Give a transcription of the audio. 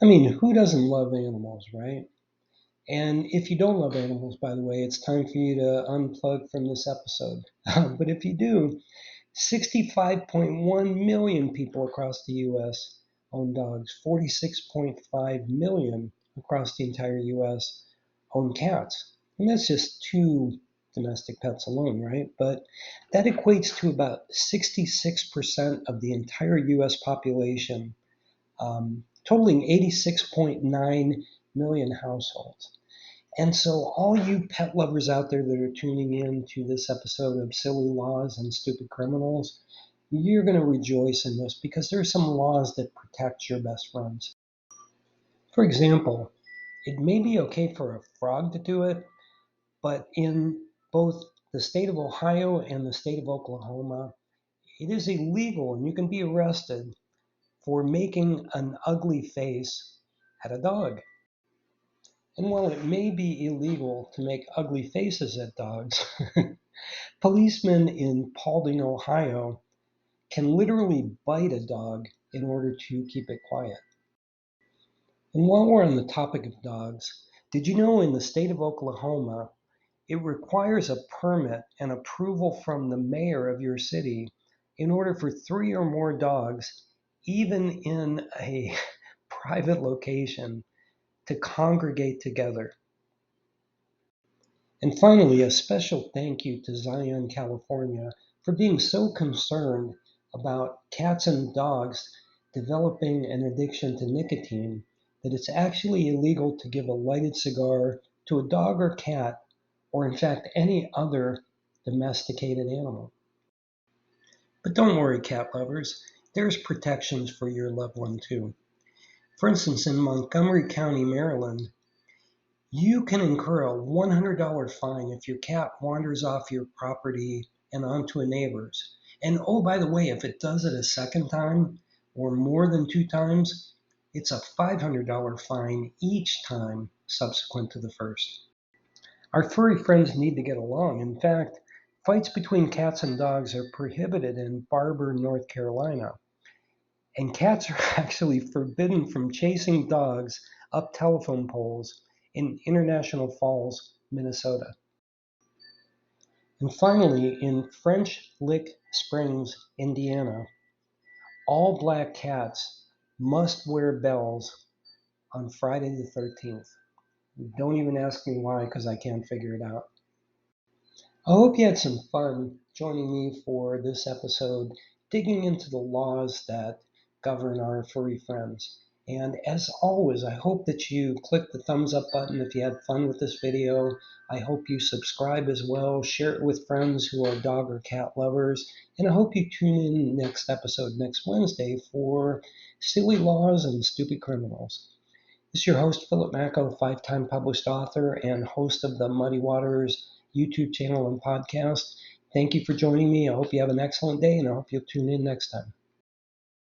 I mean, who doesn't love animals, right? And if you don't love animals, by the way, it's time for you to unplug from this episode. But if you do, 65.1 million people across the US own dogs, 46.5 million across the entire US own cats. And that's just two domestic pets alone, right? But that equates to about 66% of the entire US population, totaling 86.9 million households. And so, all you pet lovers out there that are tuning in to this episode of Silly Laws and Stupid Criminals, you're going to rejoice in this because there are some laws that protect your best friends. For example, it may be okay for a frog to do it, but in both the state of Ohio and the state of Oklahoma, it is illegal and you can be arrested for making an ugly face at a dog. And while it may be illegal to make ugly faces at dogs, policemen in Paulding, Ohio can literally bite a dog in order to keep it quiet. And while we're on the topic of dogs, did you know in the state of Oklahoma, it requires a permit and approval from the mayor of your city in order for 3 or more dogs, even in a private location, to congregate together? And finally, a special thank you to Zion, California, for being so concerned about cats and dogs developing an addiction to nicotine that it's actually illegal to give a lighted cigar to a dog or cat, or in fact, any other domesticated animal. But don't worry, cat lovers, there's protections for your loved one too. For instance, in Montgomery County, Maryland, you can incur a $100 fine if your cat wanders off your property and onto a neighbor's. And oh, by the way, if it does it a second time or more than 2 times, it's a $500 fine each time subsequent to the first. Our furry friends need to get along. In fact, fights between cats and dogs are prohibited in Barber, North Carolina. And cats are actually forbidden from chasing dogs up telephone poles in International Falls, Minnesota. And finally, in French Lick Springs, Indiana, all black cats must wear bells on Friday the 13th. Don't even ask me why, because I can't figure it out. I hope you had some fun joining me for this episode, digging into the laws that govern our furry friends. And as always, I hope that you click the thumbs up button if you had fun with this video. I hope you subscribe as well, share it with friends who are dog or cat lovers, and I hope you tune in next episode next Wednesday for Silly Laws and Stupid Criminals. This is your host, Philip Macko, 5-time published author and host of the Muddy Waters YouTube channel and podcast. Thank you for joining me. I hope you have an excellent day, and I hope you'll tune in next time.